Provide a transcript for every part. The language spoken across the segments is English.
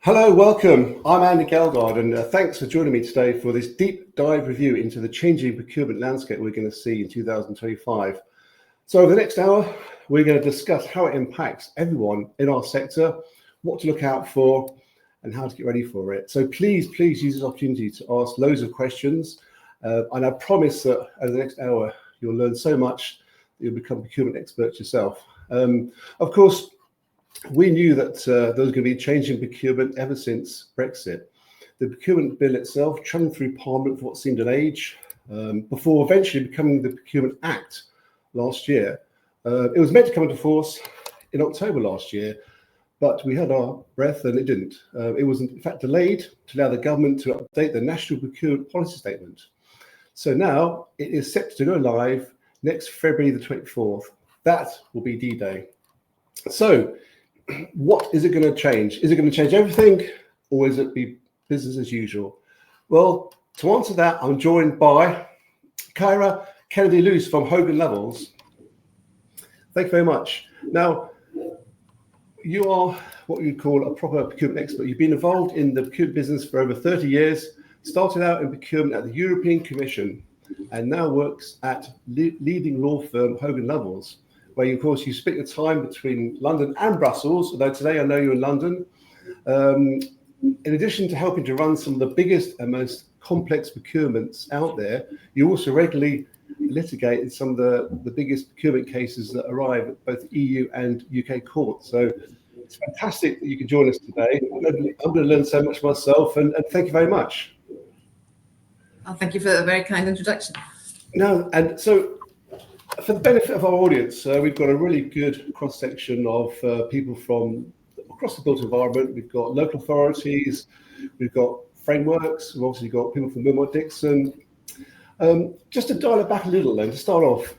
Hello, welcome. I'm Andy Gelgard, and thanks for joining me today for this deep dive review into the changing procurement landscape we're going to see in 2025. So over the next hour, we're going to discuss how it impacts everyone in our sector, what to look out for, and how to get ready for it. So please use this opportunity to ask loads of questions. And I promise that over the next hour, you'll learn so much that you'll become procurement experts yourself. Of course, we knew that there was going to be a change in procurement ever since Brexit. The procurement bill itself traveled through Parliament for what seemed an age, before eventually becoming the Procurement Act last year. It was meant to come into force in October last year, but we had our breath and it didn't. It was in fact delayed to allow the government to update the National Procurement Policy Statement. So now it is set to go live next February the 24th. That will be D-Day. So what is it going to change? Is it going to change everything, or is it be business as usual? Well, to answer that, I'm joined by Ciara Kennedy-Loest from Hogan Lovells. Thank you very much. Now, you are what you'd call a proper procurement expert. You've been involved in the procurement business for over 30 years, started out in procurement at the European Commission, and now works at leading law firm Hogan Lovells, where, of course, you split your time between London and Brussels, although today I know you're in London. In addition to helping to run some of the biggest and most complex procurements out there, you also regularly litigate in some of the biggest procurement cases that arrive at both EU and UK courts. So it's fantastic that you can join us today. I'm going to learn so much myself, and thank you very much. Oh, thank you for a very kind introduction. No, and so, for the benefit of our audience, we've got a really good cross-section of people from across the built environment. We've got local authorities, we've got frameworks, we've obviously got people from Wilmot Dixon. Just to dial it back a little then, to start off,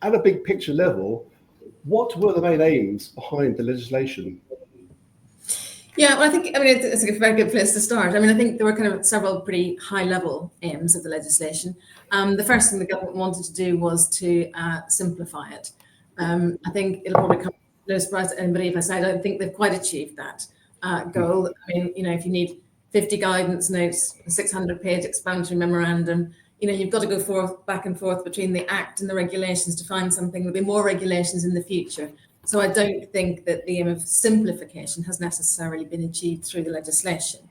at a big picture level, what were the main aims behind the legislation? Yeah, well, it's a very good place to start. I think there were kind of several pretty high-level aims of the legislation. The first thing the government wanted to do was to simplify it. I think it'll probably come no surprise to anybody if I say I don't think they've quite achieved that goal. If you need 50 guidance notes, a 600-page explanatory memorandum, you've got to go back and forth between the Act and the regulations to find something. There'll be more regulations in the future. So I don't think that the aim of simplification has necessarily been achieved through the legislation.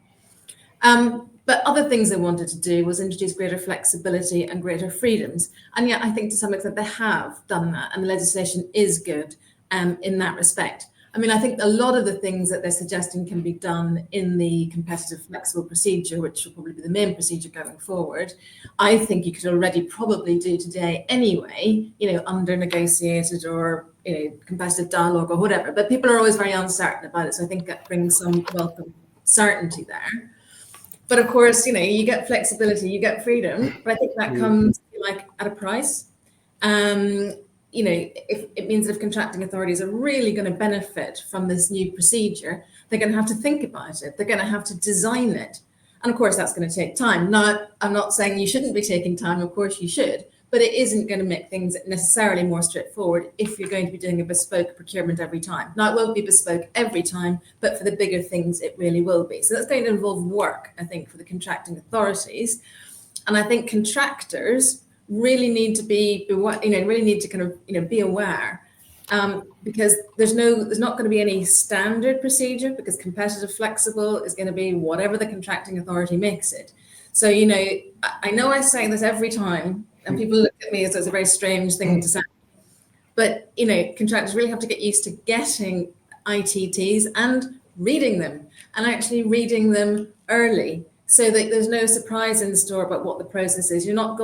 But other things they wanted to do was introduce greater flexibility and greater freedoms. And yet I think to some extent they have done that, and the legislation is good in that respect. I think a lot of the things that they're suggesting can be done in the competitive flexible procedure, which will probably be the main procedure going forward. I think you could already probably do today anyway, under negotiated or competitive dialogue or whatever, but people are always very uncertain about it. So I think that brings some welcome certainty there. But of course, you get flexibility, you get freedom, but I think that comes at a price. If it means that if contracting authorities are really going to benefit from this new procedure, they're going to have to think about it. They're going to have to design it. And of course, that's going to take time. Now, I'm not saying you shouldn't be taking time. Of course you should, but it isn't going to make things necessarily more straightforward if you're going to be doing a bespoke procurement every time. Now, it won't be bespoke every time, but for the bigger things, it really will be. So that's going to involve work, I think, for the contracting authorities. And I think contractors really need to be aware, because there's not going to be any standard procedure, because competitive flexible is going to be whatever the contracting authority makes it. So I know I say this every time, and people look at me as it's a very strange thing to say, but contractors really have to get used to getting ITTs and reading them, and actually reading them early, so that there's no surprise in store about what the process is. You're not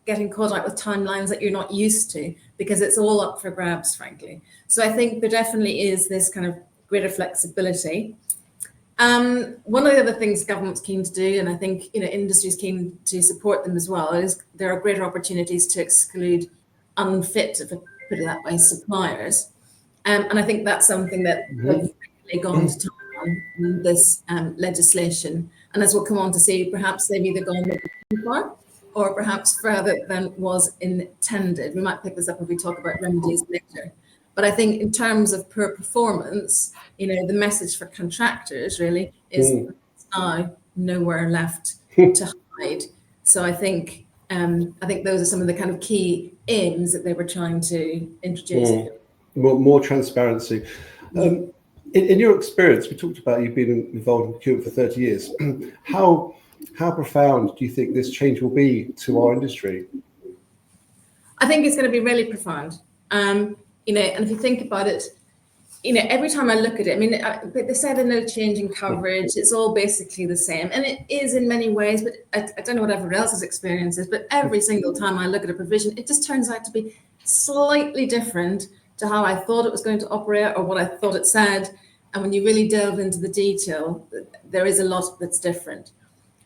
getting caught out with timelines that you're not used to, because it's all up for grabs, frankly. So I think there definitely is this kind of greater flexibility. One of the other things government's keen to do, and I think industry's keen to support them as well, is there are greater opportunities to exclude unfit, if I put it that way, suppliers. And I think that's something that we've really gone to time on this legislation. And as we'll come on to see, perhaps they've either gone too far or perhaps further than was intended. We might pick this up if we talk about remedies later. But I think in terms of poor performance, the message for contractors really is now nowhere left to hide. So I think those are some of the kind of key aims that they were trying to introduce. More transparency. In your experience, we talked about you've been involved in procurement for 30 years. How profound do you think this change will be to our industry? I think it's going to be really profound. And if you think about it, every time I look at it, they say there's no change in coverage. It's all basically the same. And it is in many ways, but I don't know what everyone else's experience is, but every single time I look at a provision, it just turns out to be slightly different to how I thought it was going to operate or what I thought it said. And when you really delve into the detail, there is a lot that's different.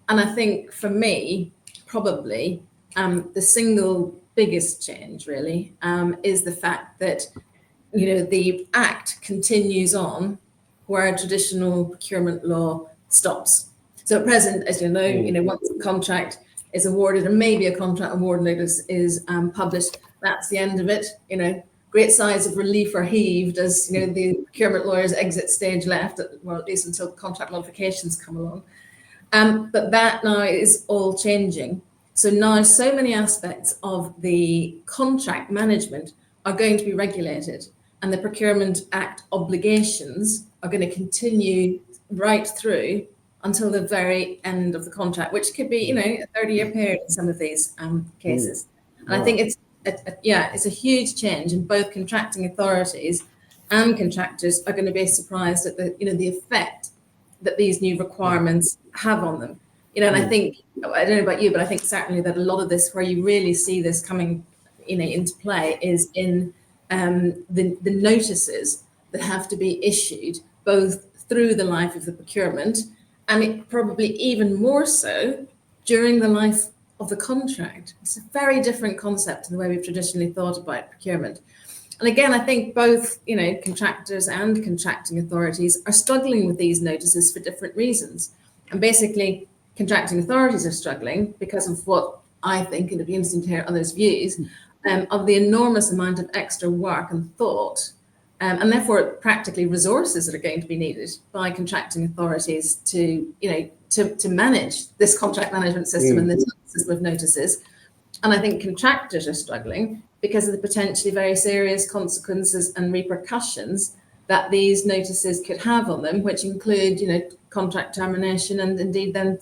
And I think for me, probably the single biggest change really is the fact that the Act continues on where traditional procurement law stops. So at present, as you know, once a contract is awarded and maybe a contract award notice is published, that's the end of it. Great sighs of relief are heaved as the procurement lawyers exit stage left, well, at least until contract modifications come along. But that now is all changing. So now so many aspects of the contract management are going to be regulated, and the Procurement Act obligations are going to continue right through until the very end of the contract, which could be, a 30-year period in some of these cases. And I think it's a huge change, and both contracting authorities and contractors are going to be surprised at the effect that these new requirements have on them. And I think, I don't know about you, but I think certainly that a lot of this, where you really see this coming, into play, is in the notices that have to be issued both through the life of the procurement, and it probably even more so during the life of the contract. It's a very different concept to the way we've traditionally thought about procurement. And again, I think both, contractors and contracting authorities are struggling with these notices for different reasons. And basically, contracting authorities are struggling because of what I think, and it'd be interesting to hear others' views, of the enormous amount of extra work and thought, and therefore practically resources that are going to be needed by contracting authorities to manage this contract management system and this system of notices. And I think contractors are struggling because of the potentially very serious consequences and repercussions that these notices could have on them, which include, contract termination and indeed then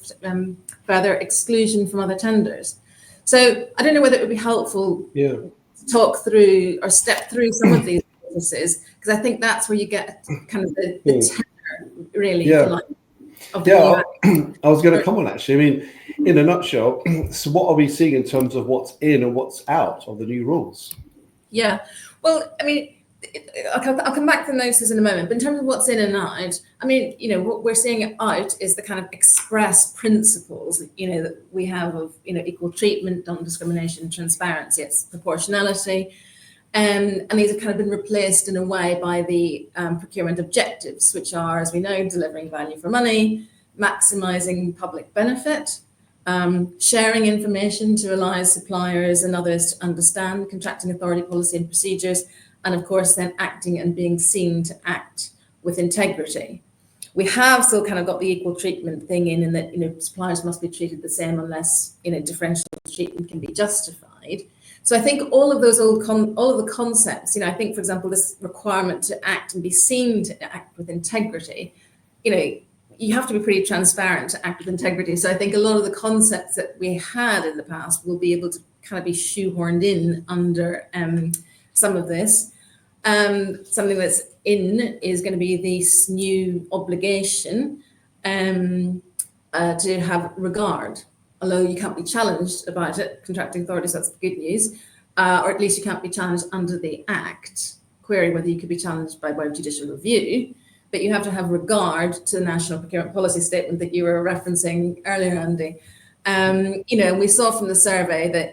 further exclusion from other tenders. So I don't know whether it would be helpful to talk through or step through some of these notices, because I think that's where you get kind of the tenor, really. I was going to come on, actually. In a nutshell, so what are we seeing in terms of what's in and what's out of the new rules? Yeah, well, I'll come back to the notices in a moment, but in terms of what's in and out, what we're seeing out is the kind of express principles, that we have of, equal treatment, non-discrimination, transparency, it's proportionality. And these have kind of been replaced in a way by the procurement objectives, which are, as we know, delivering value for money, maximising public benefit, sharing information to allow suppliers and others to understand contracting authority policy and procedures, and of course then acting and being seen to act with integrity. We have still kind of got the equal treatment thing in that, suppliers must be treated the same unless, differential treatment can be justified. So I think all of those all of the concepts, I think, for example, this requirement to act and be seen to act with integrity, you have to be pretty transparent to act with integrity. So I think a lot of the concepts that we had in the past will be able to kind of be shoehorned in under some of this. Something that's in is going to be this new obligation to have regard. Although you can't be challenged about it, contracting authorities, that's the good news, or at least you can't be challenged under the Act. Query whether you could be challenged by way of judicial review, but you have to have regard to the National Procurement Policy Statement that you were referencing earlier, Andy. We saw from the survey that,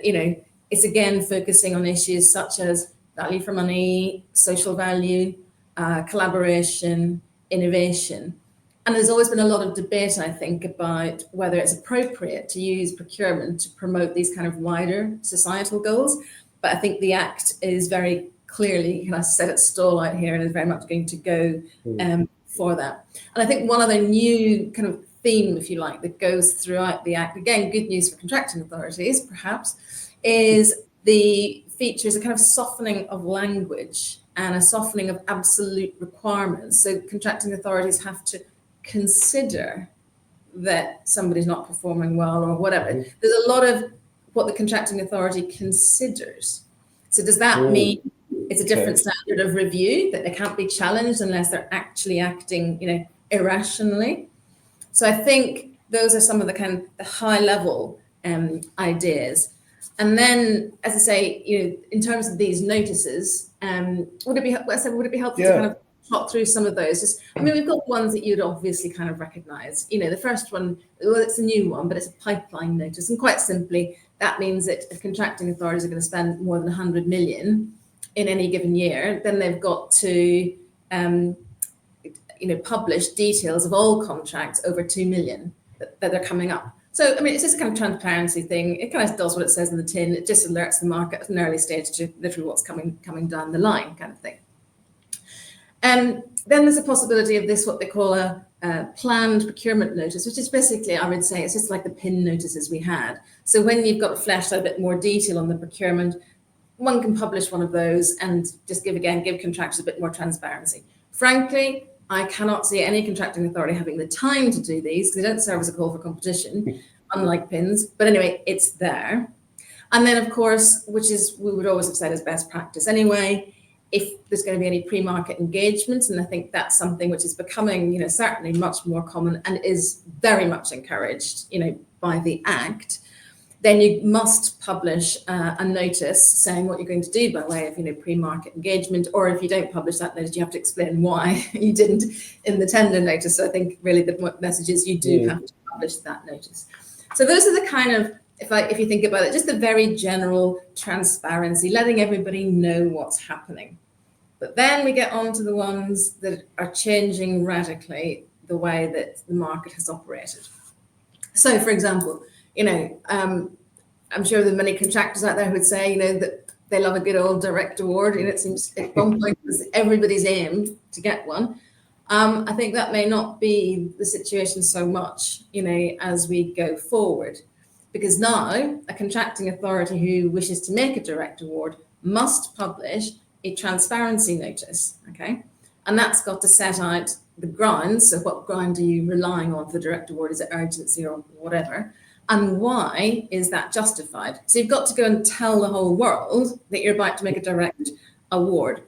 it's again focusing on issues such as value for money, social value, collaboration, innovation. And there's always been a lot of debate, I think, about whether it's appropriate to use procurement to promote these kind of wider societal goals. But I think the Act is very clearly kind of set its stall out here and is very much going to go for that. And I think one other new kind of theme, if you like, that goes throughout the Act, again, good news for contracting authorities, perhaps, is the features a kind of softening of language and a softening of absolute requirements. So contracting authorities have to consider that somebody's not performing well or whatever. There's a lot of what the contracting authority considers. So does that mean it's a different standard of review, that they can't be challenged unless they're actually acting, irrationally? So I think those are some of the kind of the high level ideas. And then, as I say, in terms of these notices, would it be helpful to kind of talk through some of those? We've got ones that you'd obviously kind of recognise. The first one, well, it's a new one, but it's a pipeline notice, and quite simply, that means that if contracting authorities are going to spend more than 100 million in any given year, then they've got to, publish details of all contracts over 2 million that are coming up. So, it's just a kind of transparency thing. It kind of does what it says in the tin. It just alerts the market at an early stage to literally what's coming down the line, kind of thing. Then there's a possibility of this, what they call a planned procurement notice, which is basically, I would say, it's just like the PIN notices we had. So when you've got fleshed out a bit more detail on the procurement, one can publish one of those and just give contractors a bit more transparency. Frankly, I cannot see any contracting authority having the time to do these because they don't serve as a call for competition, unlike PINs. But anyway, it's there. And then, of course, which is we would always have said as best practice anyway, if there's going to be any pre-market engagement, and I think that's something which is becoming, certainly much more common and is very much encouraged, by the Act, then you must publish a notice saying what you're going to do by way of, pre-market engagement. Or if you don't publish that notice, you have to explain why you didn't in the tender notice. So I think really the message is you do have to publish that notice. So those are the kind of, if you think about it, just the very general transparency, letting everybody know what's happening. But then we get on to the ones that are changing radically the way that the market has operated. So, for example, I'm sure there are many contractors out there who would say, that they love a good old direct award. It seems at one point it was everybody's aim to get one. I think that may not be the situation so much, as we go forward. Because now a contracting authority who wishes to make a direct award must publish a transparency notice, okay? And that's got to set out the grounds. So what ground are you relying on for direct award? Is it urgency or whatever? And why is that justified? So you've got to go and tell the whole world that you're about to make a direct award.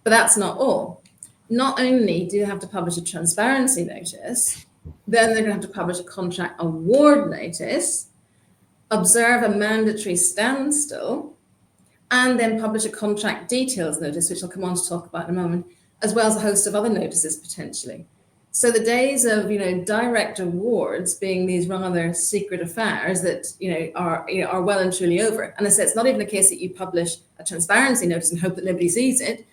But that's not all. Not only do you have to publish a transparency notice, then they're going to have to publish a contract award notice, observe a mandatory standstill, and then publish a contract details notice, which I'll come on to talk about in a moment, as well as a host of other notices potentially. So the days of direct awards being these rather secret affairs that are well and truly over. And I say it's not even a case that you publish a transparency notice and hope that nobody sees it.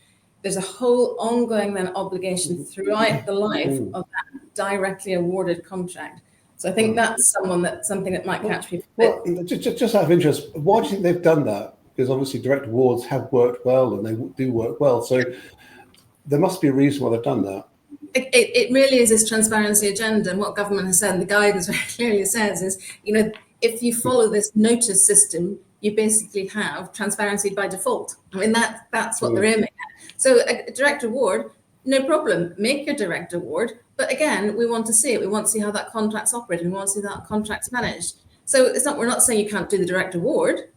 There's a whole ongoing then obligation throughout the life of that directly awarded contract. So I think that's something that might catch people. Well, just out of interest, why do you think they've done that? Because obviously direct awards have worked well and they do work well. So there must be a reason why they've done that. It really is this transparency agenda, and what government has said, and the guidance very clearly says is, if you follow this notice system, you basically have transparency by default. That's what they're aiming at. So a direct award, no problem, make your direct award. But again, we want to see it. We want to see how that contract's operating. We want to see how that contract's managed. So we're not saying you can't do the direct award.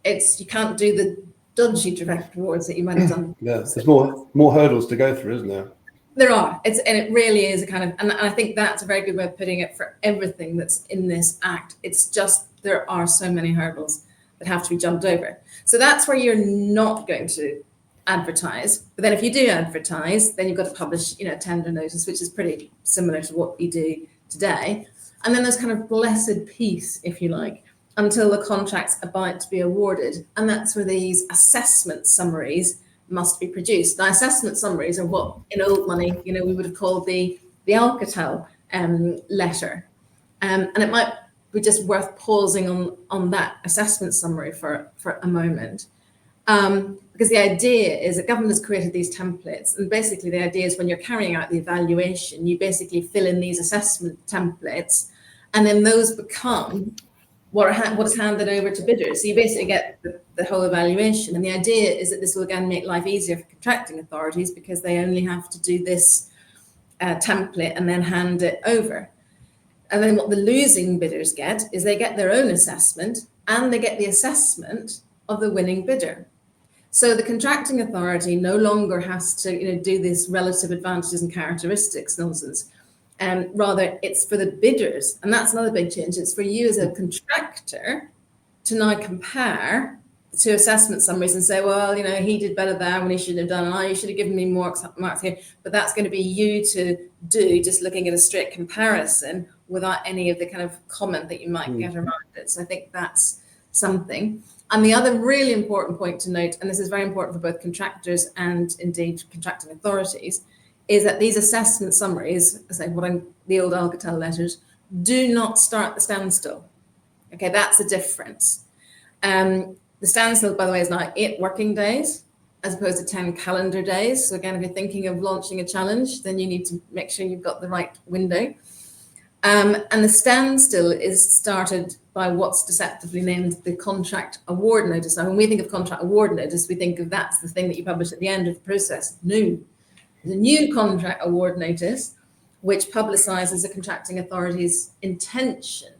It's you can't do the dodgy direct awards that you might have done. Yeah, there's more hurdles to go through, isn't there? There are. It really is a kind of, and I think that's a very good way of putting it for everything that's in this Act. It's just there are so many hurdles that have to be jumped over. So that's where you're not going to advertise. But then if you do advertise, then you've got to publish, a tender notice, which is pretty similar to what you do today. And then there's kind of blessed peace, if you like, until the contract's about to be awarded. And that's where these assessment summaries must be produced. Now, assessment summaries are what, in old money, we would have called the Alcatel letter. And it might be just worth pausing on that assessment summary for a moment. Because Because the idea is that government has created these templates, and basically the idea is when you're carrying out the evaluation, you basically fill in these assessment templates, and then those become what is handed over to bidders. So you basically get the whole evaluation. And the idea is that this will again make life easier for contracting authorities because they only have to do this template and then hand it over. And then what the losing bidders get is they get their own assessment and they get the assessment of the winning bidder. So the contracting authority no longer has to do this relative advantages and characteristics nonsense. Rather, it's for the bidders. And that's another big change. It's for you as a contractor to now compare to assessment summaries and say, well, he did better there when he should have done, and you should have given me more marks here. But that's going to be you to do, just looking at a straight comparison without any of the kind of comment that you might get around it. So I think that's something. And the other really important point to note, and this is very important for both contractors and indeed contracting authorities, is that these assessment summaries, the old Alcatel letters, do not start the standstill. Okay, that's the difference. The standstill, by the way, is now 8 working days as opposed to 10 calendar days. So again, if you're thinking of launching a challenge, then you need to make sure you've got the right window. And the standstill is started by what's deceptively named the contract award notice. Now, when we think of contract award notice, we think of that's the thing that you publish at the end of the process. No. The new contract award notice, which publicises the contracting authority's intention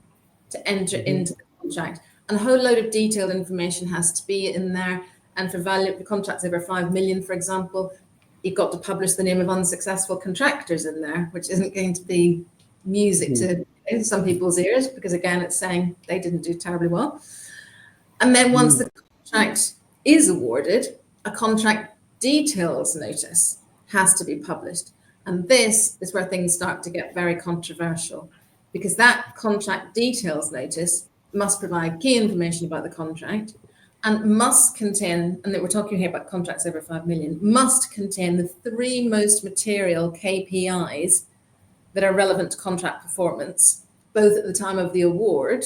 to enter into the contract. And a whole load of detailed information has to be in there. And for contracts over 5 million, for example, you've got to publish the name of unsuccessful contractors in there, which isn't going to be music to some people's ears, because again, it's saying they didn't do terribly well. And then once the contract is awarded, a contract details notice has to be published. And this is where things start to get very controversial, because that contract details notice must provide key information about the contract and must contain, and that we're talking here about contracts over 5 million, must contain the 3 most material KPIs that are relevant to contract performance, both at the time of the award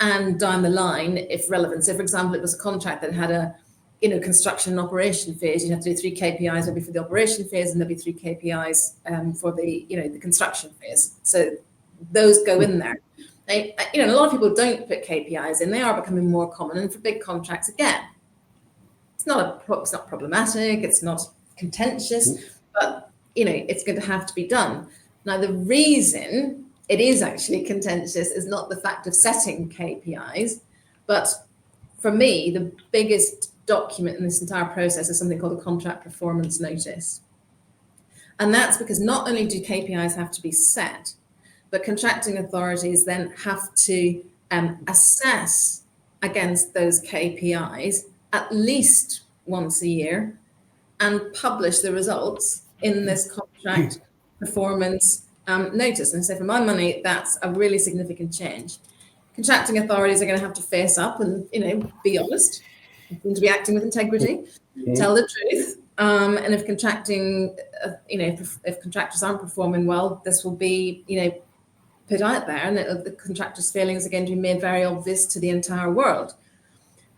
and down the line if relevant. So for example, it was a contract that had a construction and operation phase, you have to do 3 KPIs maybe for the operation phase, and there'll be 3 KPIs for the the construction phase. So those go in there. A lot of people don't put KPIs in. They are becoming more common, and for big contracts, again, it's not problematic, it's not contentious, but it's going to have to be done. Now, the reason it is actually contentious is not the fact of setting KPIs, but for me, the biggest document in this entire process is something called a contract performance notice. And that's because not only do KPIs have to be set, but contracting authorities then have to assess against those KPIs at least once a year and publish the results in this contract performance notice. And so for my money, that's a really significant change. Contracting authorities are going to have to face up and be honest, to be acting with integrity, tell the truth. And if contracting, if contractors aren't performing well, this will be, put out there, and the contractor's failings are going to be made very obvious to the entire world.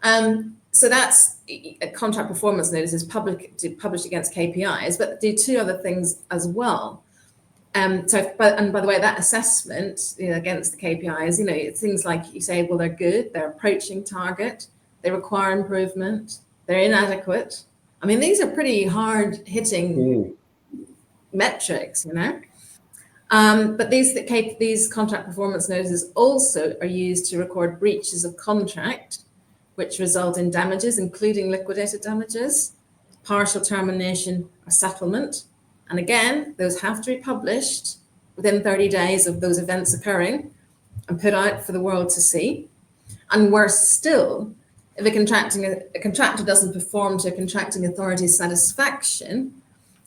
So that's a contract performance notice is published against KPIs, but do 2 other things as well. And by the way, that assessment against the KPIs, it's things like you say, well, they're good, they're approaching target, they require improvement, they're inadequate. I mean, these are pretty hard hitting metrics, But these contract performance notices also are used to record breaches of contract, which result in damages, including liquidated damages, partial termination or settlement. And again, those have to be published within 30 days of those events occurring and put out for the world to see. And worse still, if a contractor doesn't perform to a contracting authority's satisfaction,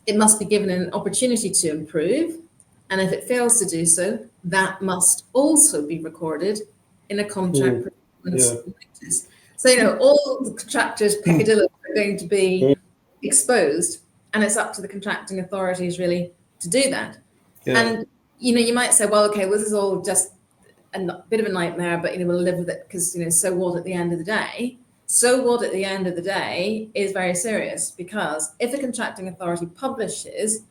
it must be given an opportunity to improve. And if it fails to do so, that must also be recorded in a contract performance notice. So, all the contractors' peccadillos are going to be exposed, and it's up to the contracting authorities really to do that. Yeah. And, you might say, well, okay, well, this is all just a bit of a nightmare, but, we'll live with it because, so what at the end of the day? So what at the end of the day is very serious, because if a contracting authority publishes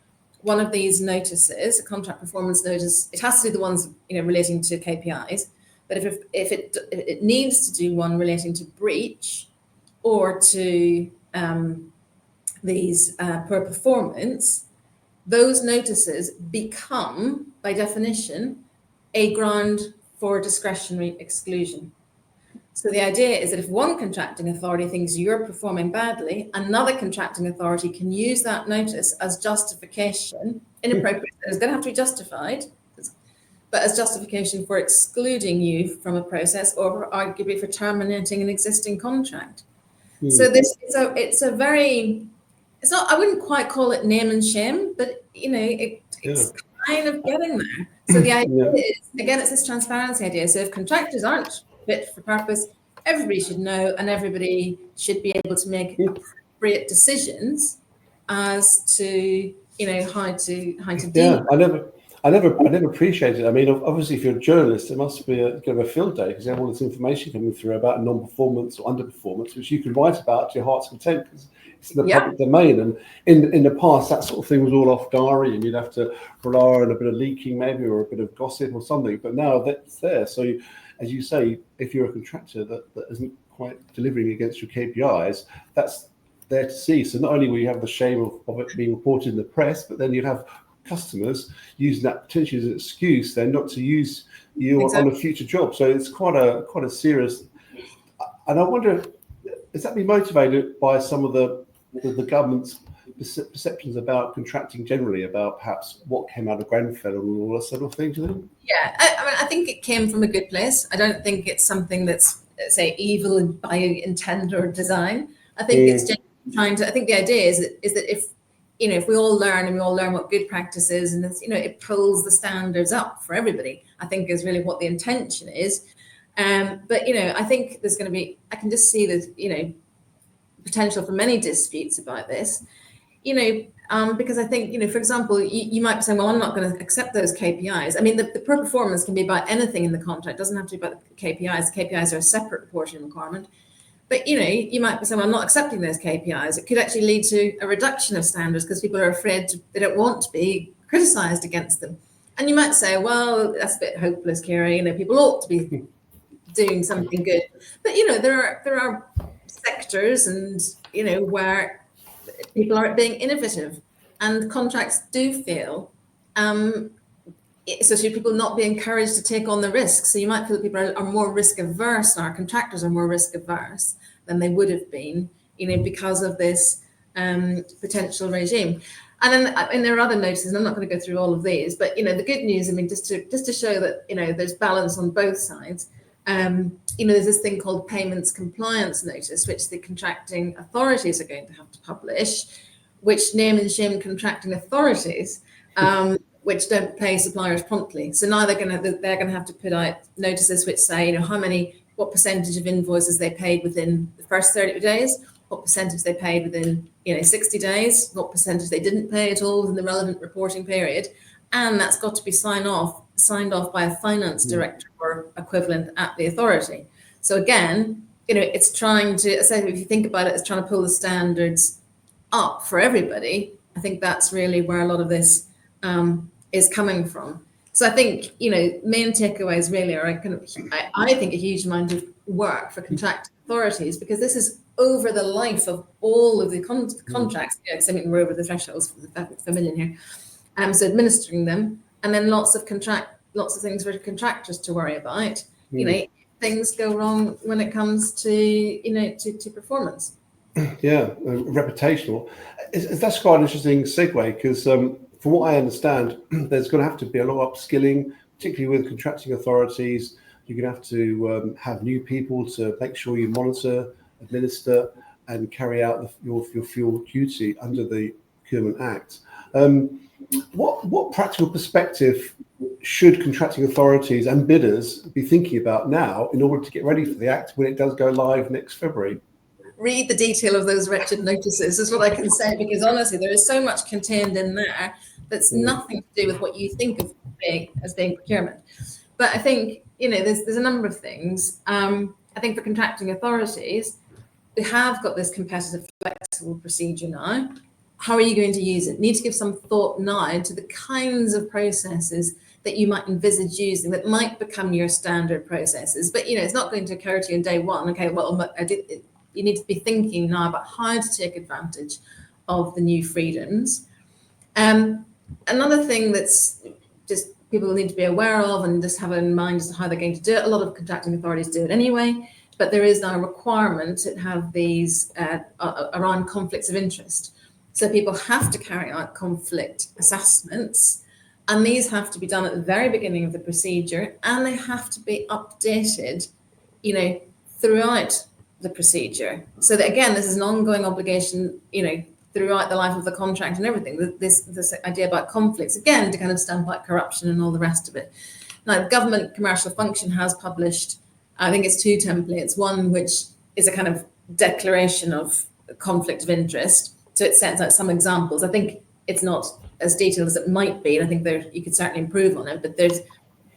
one of these notices, a contract performance notice, it has to do the ones relating to KPIs. But if it needs to do one relating to breach or to these poor performance, those notices become, by definition, a ground for discretionary exclusion. So the idea is that if one contracting authority thinks you're performing badly, another contracting authority can use that notice as justification, inappropriate, it's going to have to be justified, but as justification for excluding you from a process, or arguably for terminating an existing contract. So it's a very, it's not, I wouldn't quite call it name and shame, but it's kind of getting there. So the idea is, again, it's this transparency idea. So if contractors aren't fit for purpose, everybody should know, and everybody should be able to make appropriate decisions as to how to deal. I never appreciated it. I mean, obviously, if you're a journalist, it must be a kind of a field day, because you have all this information coming through about non-performance or underperformance, which you can write about to your heart's content, because it's in the public domain. And in the past, that sort of thing was all off diary, and you'd have to rely on a bit of leaking maybe, or a bit of gossip or something. But now that's there. So as you say, if you're a contractor that isn't quite delivering against your KPIs, that's there to see. So not only will you have the shame of it being reported in the press, but then you'd have customers using that potentially as an excuse then not to use you on a future job. So it's quite a serious. And I wonder, is that be motivated by some of the government's perceptions about contracting generally, about perhaps what came out of Grenfell and all that sort of thing? Do you think? Yeah, I think it came from a good place. I don't think it's something that's, say, evil by intent or design. I think it's just trying to. I think the idea is that if we all learn, and we all learn what good practice is, and it's, it pulls the standards up for everybody, I think is really what the intention is. But I think there's going to be. I can just see there's potential for many disputes about this. Because I think, for example, you might be saying, well, I'm not going to accept those KPIs. I mean, the poor performance can be about anything in the contract. It doesn't have to be about the KPIs. The KPIs are a separate reporting requirement. But, you might be saying, well, I'm not accepting those KPIs. It could actually lead to a reduction of standards because people are afraid they don't want to be criticised against them. And you might say, well, that's a bit hopeless, Ciara. People ought to be doing something good. But, there are sectors and, where people aren't being innovative, and contracts do fail. So should people not be encouraged to take on the risk? So you might feel that people are more risk averse, and our contractors are more risk averse than they would have been, because of this potential regime. And then there are other notices, and I'm not going to go through all of these, but the good news, just to show that there's balance on both sides. There's this thing called payments compliance notice, which the contracting authorities are going to have to publish, which name and shame contracting authorities, which don't pay suppliers promptly. So now they're going to have to put out notices which say, what percentage of invoices they paid within the first 30 days, what percentage they paid within 60 days, what percentage they didn't pay at all within the relevant reporting period, and that's got to be signed off by a finance director or equivalent at the authority. So again, it's trying to, if you think about it, it's trying to pull the standards up for everybody. I think that's really where a lot of this is coming from. So I think, main takeaways really are I think a huge amount of work for contracting authorities, because this is over the life of all of the contracts. Because we're over the thresholds for the million here. So administering them, and then lots of things for contractors to worry about. Things go wrong when it comes to to performance. Yeah, reputational. That's quite an interesting segue, because from what I understand, there's going to have to be a lot of upskilling, particularly with contracting authorities. You're going to have to have new people to make sure you monitor, administer, and carry out your field duty under the Procurement Act. What practical perspective should contracting authorities and bidders be thinking about now in order to get ready for the Act when it does go live next February? Read the detail of those wretched notices is what I can say, because honestly, there is so much contained in there that's nothing to do with what you think of as being procurement. But I think, there's a number of things. I think for contracting authorities, we have got this competitive flexible procedure now. How are you going to use it? Need to give some thought now to the kinds of processes that you might envisage using that might become your standard processes. But, it's not going to occur to you on day one. Okay, well, you need to be thinking now about how to take advantage of the new freedoms. Another thing that's just people need to be aware of and just have in mind as to how they're going to do it. A lot of contracting authorities do it anyway, but there is now a requirement to have these around conflicts of interest. So people have to carry out conflict assessments, and these have to be done at the very beginning of the procedure, and they have to be updated, throughout the procedure. So that, again, this is an ongoing obligation, throughout the life of the contract and everything. This idea about conflicts, again, to kind of stamp out corruption and all the rest of it. Now, the government commercial function has published, I think it's 2 templates, one which is a kind of declaration of conflict of interest. So it sets out some examples. I think it's not as detailed as it might be, and I think you could certainly improve on it, but there's,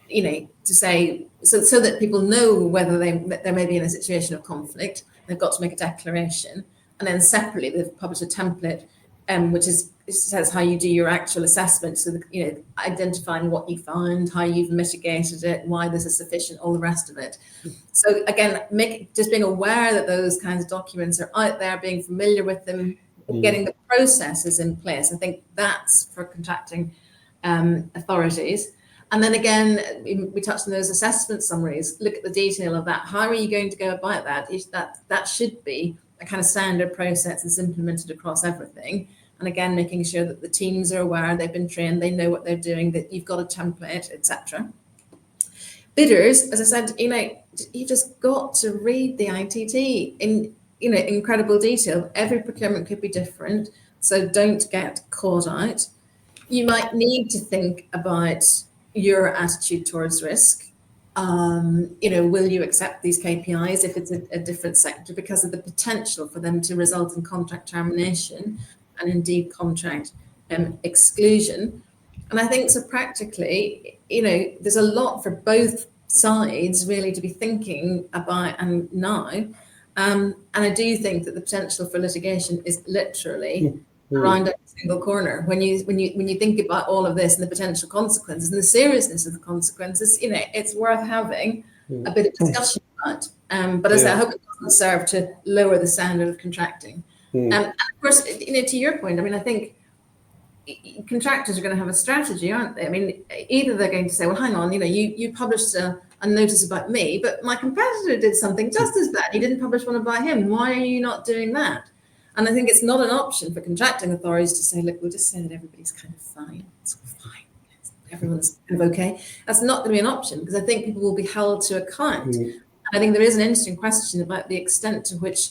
to say, so that people know whether they may be in a situation of conflict, they've got to make a declaration. And then separately, they've published a template, which says how you do your actual assessment. So, identifying what you found, how you've mitigated it, why this is sufficient, all the rest of it. So again, just being aware that those kinds of documents are out there, being familiar with them, getting the processes in place. I think that's for contracting authorities. And then again, we touched on those assessment summaries. Look at the detail of that. How are you going to go about that? That should be a kind of standard process that's implemented across everything. And again, making sure that the teams are aware, they've been trained, they know what they're doing, that you've got a template, etc. Bidders, as I said, you just got to read the ITT in incredible detail. Every procurement could be different, so don't get caught out. You might need to think about your attitude towards risk. Will you accept these KPIs if it's a different sector, because of the potential for them to result in contract termination and indeed contract exclusion? And I think so practically, there's a lot for both sides really to be thinking about and now. And I do think that the potential for litigation is literally around every single corner. When you think about all of this and the potential consequences and the seriousness of the consequences, it's worth having a bit of discussion about. But as I hope it doesn't serve to lower the standard of contracting. And of course, to your point, I think contractors are going to have a strategy, aren't they? Either they're going to say, well, hang on, you published a notice about me, but my competitor did something just as bad. He didn't publish one about him. Why are you not doing that? And I think it's not an option for contracting authorities to say, look, we'll just say that everybody's kind of fine. It's fine. Everyone's kind of okay. That's not going to be an option, because I think people will be held to account. And I think there is an interesting question about the extent to which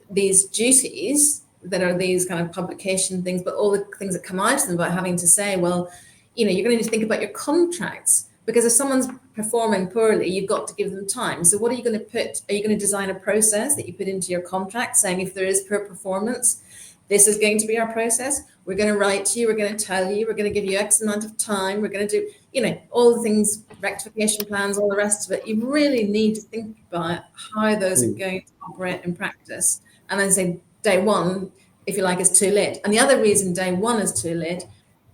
these duties that are these kind of publication things, but all the things that come out of them about having to say, well, you're going to need to think about your contracts, because if someone's performing poorly, you've got to give them time. So what are you going to put? Are you going to design a process that you put into your contract saying, if there is poor performance, this is going to be our process. We're going to write to you. We're going to tell you. We're going to give you X amount of time. We're going to do, all the things, rectification plans, all the rest of it. You really need to think about how those are going to operate in practice. And then say day one, if you like, is too late. And the other reason day one is too late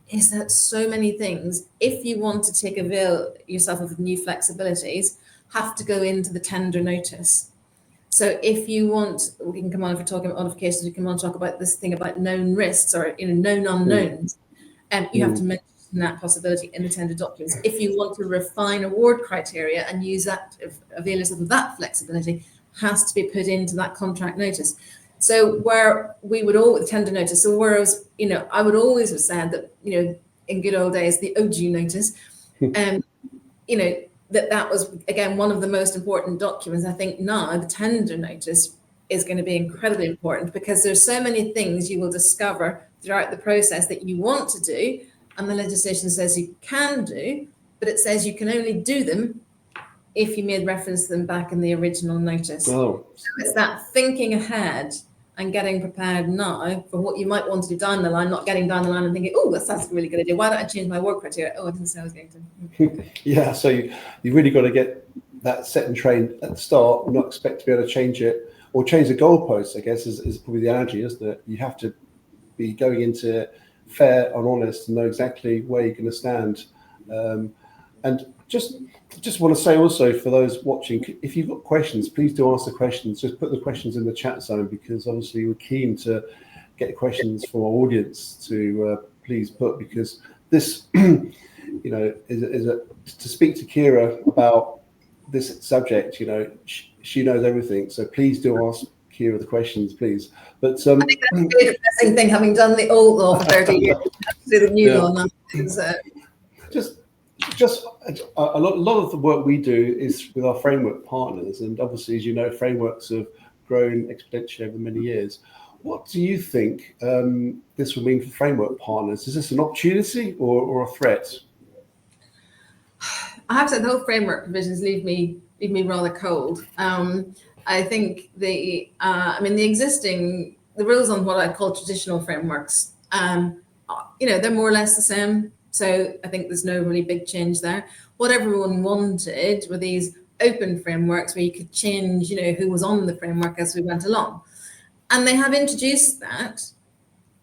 is that so many things, if you want to avail yourself of new flexibilities, have to go into the tender notice. So if you want, we can come on, if we're talking about modifications, we can on talk about this thing about known risks or known unknowns, and you have to mention that possibility in the tender documents. If you want to refine award criteria and use that, avail yourself of that flexibility, has to be put into that contract notice. So where we would all tender notice, so whereas, I would always have said that, in good old days, the OG notice, that was, again, one of the most important documents. I think now the tender notice is going to be incredibly important, because there's so many things you will discover throughout the process that you want to do, and the legislation says you can do, but it says you can only do them if you made reference to them back in the original notice. Oh. So it's that thinking ahead and getting prepared now for what you might want to do down the line, not getting down the line and thinking, oh, that sounds a really good idea. Why don't I change my award criteria? Oh, I didn't say I was going to. Yeah, so you really got to get that set and trained at the start, not expect to be able to change it or change the goalposts, I guess, is probably the analogy, isn't it? You have to be going into fair and honest and know exactly where you're going to stand. And just want to say also for those watching, if you've got questions, please do ask the questions. Just put the questions in the chat zone, because obviously we're keen to get questions from our audience to please put, because this, you know, is to speak to Ciara about this subject. You know, she knows everything, so please do ask Ciara the questions, please. But I think that's a really depressing thing, having done the old law for 30 years, to do the new law now. Just a lot of the work we do is with our framework partners, and obviously, as you know, frameworks have grown exponentially over many years. What do you think this will mean for framework partners? Is this an opportunity or a threat? I have to say, the whole framework provisions leave me rather cold. I think the rules on what I call traditional frameworks, you know, they're more or less the same. So I think there's no really big change there. What everyone wanted were these open frameworks where you could change, you know, who was on the framework as we went along. And they have introduced that,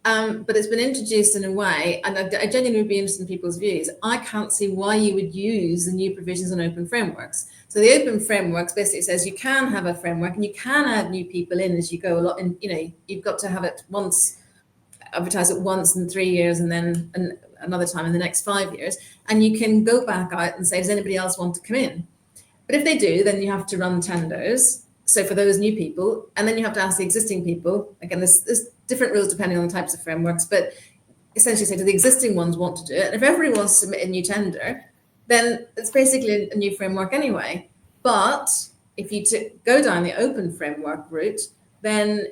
but it's been introduced in a way, and I genuinely would be interested in people's views. I can't see why you would use the new provisions on open frameworks. So the open frameworks basically says you can have a framework and you can add new people in as you go along. And, you know, you've got to have it once, advertise it once in 3 years, and then another time in the next 5 years. And you can go back out and say, does anybody else want to come in? But if they do, then you have to run tenders. So for those new people, and then you have to ask the existing people. Again, there's different rules depending on the types of frameworks, but essentially say, do the existing ones want to do it? And if everyone wants to submit a new tender, then it's basically a new framework anyway. But if you go down the open framework route, then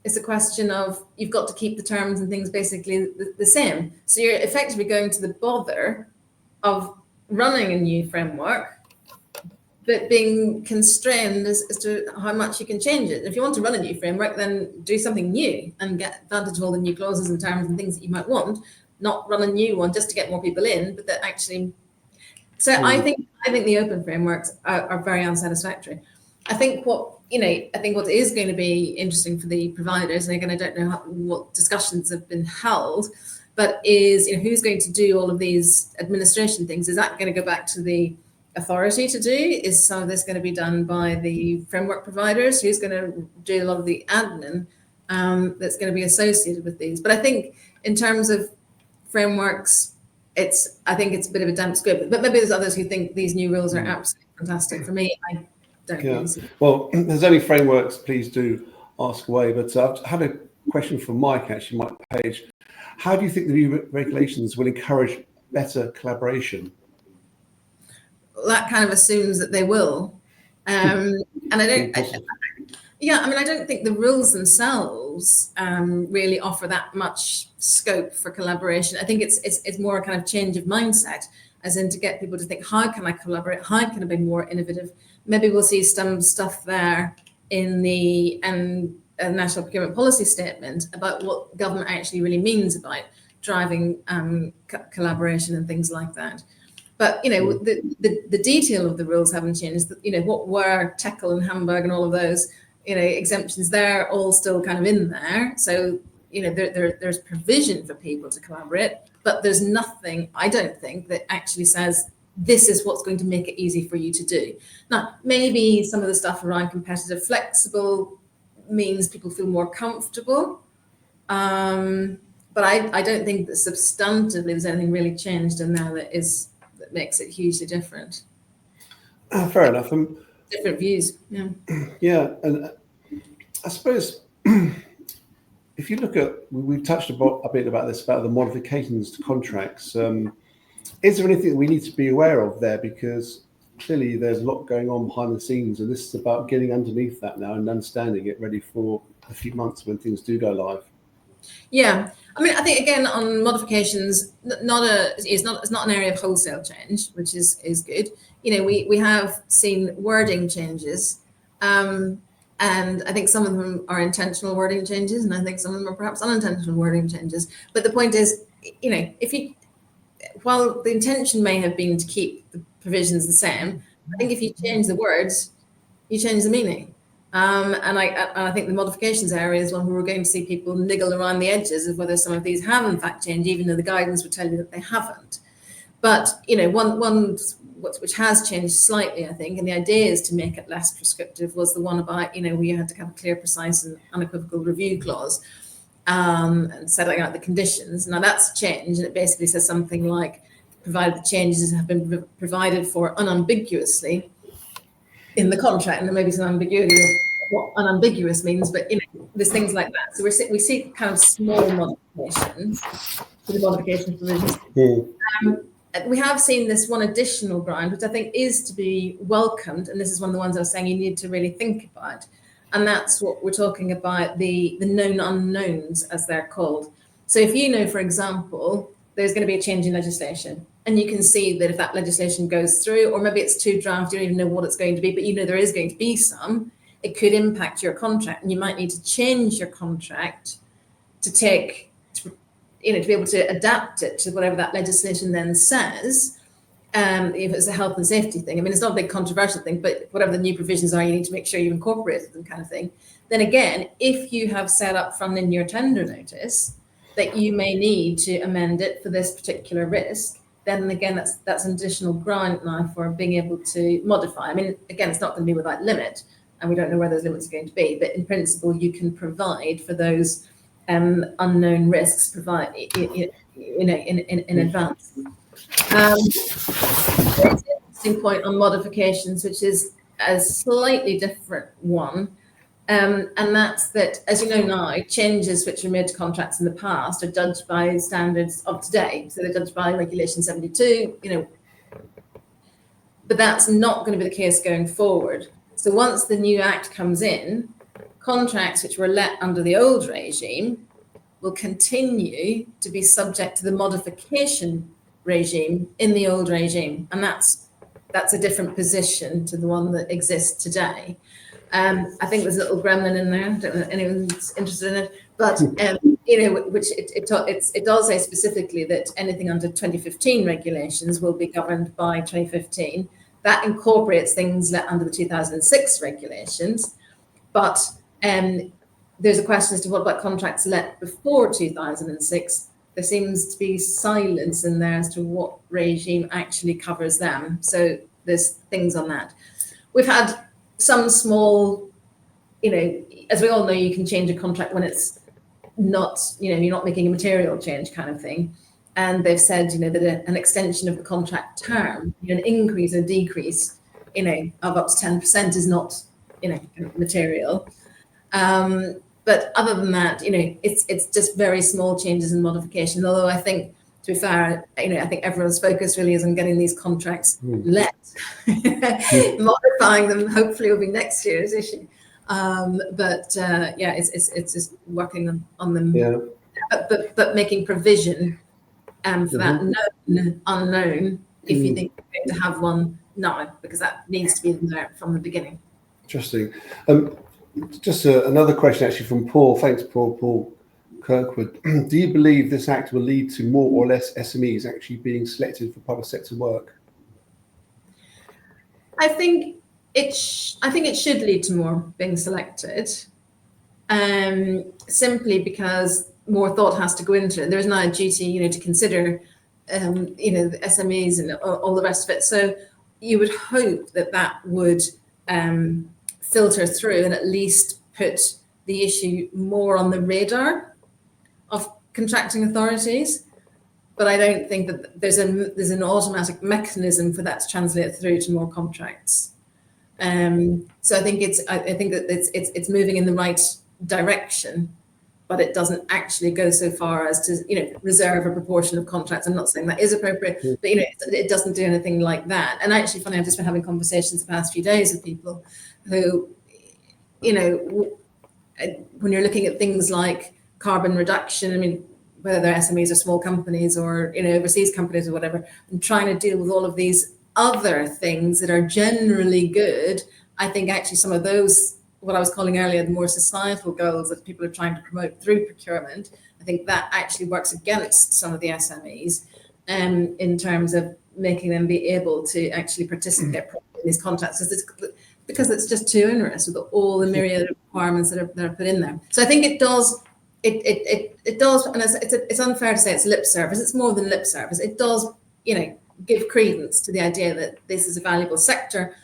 it's a question of you've got to keep the terms and things basically the same. So you're effectively going to the bother of running a new framework, but being constrained as to how much you can change it. If you want to run a new framework, then do something new and get advantage of all the new clauses and terms and things that you might want, not run a new one just to get more people in, but that actually. So I think the open frameworks are very unsatisfactory. I think what is going to be interesting for the providers, and again, I don't know what discussions have been held, but is, you know, who's going to do all of these administration things? Is that going to go back to the authority to do? Is some of this going to be done by the framework providers? Who's going to do a lot of the admin that's going to be associated with these? But I think in terms of frameworks, I think it's a bit of a damp squib. But maybe there's others who think these new rules are absolutely fantastic. For me, I don't really see it. Well, there's only frameworks, please do ask away. But I've had a question from Mike, actually, Mike Page. How do you think the new regulations will encourage better collaboration? Well, that kind of assumes that they will. And I don't think the rules themselves really offer that much scope for collaboration. I think it's more a kind of change of mindset, as in to get people to think, how can I collaborate? How can I be more innovative? Maybe we'll see some stuff there in the National Procurement Policy Statement about what government actually really means about driving collaboration and things like that. But, you know, the detail of the rules haven't changed. You know, what were Teckle and Hamburg and all of those, you know, exemptions, they're all still kind of in there. So, you know, there's provision for people to collaborate, but there's nothing, I don't think, that actually says this is what's going to make it easy for you to do. Now, maybe some of the stuff around competitive flexible means people feel more comfortable. But I don't think that substantively there's anything really changed in there that makes it hugely different. Fair enough. Different views. Yeah. Yeah, and I suppose if you look at, we've touched a bit about this, about the modifications to contracts. Is there anything that we need to be aware of there? Because clearly there's a lot going on behind the scenes, and this is about getting underneath that now and understanding it, ready for a few months when things do go live. Yeah, I mean, I think again on modifications, it's not an area of wholesale change, which is good. You know, we have seen wording changes, and I think some of them are intentional wording changes, and I think some of them are perhaps unintentional wording changes. But the point is, you know, while the intention may have been to keep the provisions the same, I think if you change the words, you change the meaning. And I think the modifications area is one where we're going to see people niggle around the edges of whether some of these have in fact changed, even though the guidance would tell you that they haven't. But one which has changed slightly, I think, and the idea is to make it less prescriptive, was the one about where you had to have a clear, precise, and unequivocal review clause, and setting out the conditions. Now that's changed, and it basically says something like, provided the changes have been provided for unambiguously in the contract, and there may be some ambiguity of what unambiguous means, but there's things like that. So we see kind of small modifications to the modification provisions. We have seen this one additional ground, which I think is to be welcomed, and this is one of the ones I was saying you need to really think about, and that's what we're talking about, the known unknowns, as they're called. So if for example, there's going to be a change in legislation, and you can see that if that legislation goes through, or maybe it's too draft, you don't even know what it's going to be, but there is going to be some, it could impact your contract, and you might need to change your contract to be able to adapt it to whatever that legislation then says. If it's a health and safety thing, it's not a big controversial thing, but whatever the new provisions are, you need to make sure you incorporate them, kind of thing. Then again, if you have set up front in your tender notice that you may need to amend it for this particular risk, then again, that's an additional ground now for being able to modify. Again, it's not going to be without limit, and we don't know where those limits are going to be, but in principle, you can provide for those unknown risks in advance. There's an interesting point on modifications, which is a slightly different one, and that's that, as you know now, changes which were made to contracts in the past are judged by standards of today. So they're judged by Regulation 72, but that's not going to be the case going forward. So once the new Act comes in, contracts which were let under the old regime will continue to be subject to the modification regime in the old regime, and that's a different position to the one that exists today. I think there's a little gremlin in there. I don't know if anyone's interested in it, but which it does say specifically that anything under 2015 regulations will be governed by 2015. That incorporates things let under the 2006 regulations, but there's a question as to what about contracts let before 2006. There seems to be silence in there as to what regime actually covers them. So there's things on that. We've had some small, as we all know, you can change a contract when it's not, you're not making a material change, kind of thing. And they've said, that an extension of the contract term, an increase or decrease, of up to 10% is not, material. But other than that, it's just very small changes and modifications. Although I think, to be fair, I think everyone's focus really is on getting these contracts let. Modifying them hopefully will be next year's issue. It's just working on them. Yeah. But making provision for that known unknown, if you think you're going to have one now, because that needs to be there from the beginning. Interesting. Just another question actually from Paul. Thanks, Paul Kirkwood. Do you believe this Act will lead to more or less SMEs actually being selected for public sector work? I think it should lead to more being selected, simply because more thought has to go into it. There is now a duty, to consider, the SMEs and all the rest of it. So you would hope that would filter through and at least put the issue more on the radar of contracting authorities. But I don't think that there's an automatic mechanism for that to translate through to more contracts. So I think that it's moving in the right direction, but it doesn't actually go so far as to reserve a proportion of contracts. I'm not saying that is appropriate, but it doesn't do anything like that. And actually, funny, I've just been having conversations the past few days with people who, when you're looking at things like carbon reduction, whether they're SMEs or small companies or overseas companies or whatever, and trying to deal with all of these other things that are generally good, I think actually some of those, what I was calling earlier, the more societal goals that people are trying to promote through procurement, I think that actually works against some of the SMEs in terms of making them be able to actually participate in these contracts. Because because it's just too onerous with all the myriad of requirements that are put in there. So I think it does, it does, and it's unfair to say it's lip service. It's more than lip service. It does, give credence to the idea that this is a valuable sector,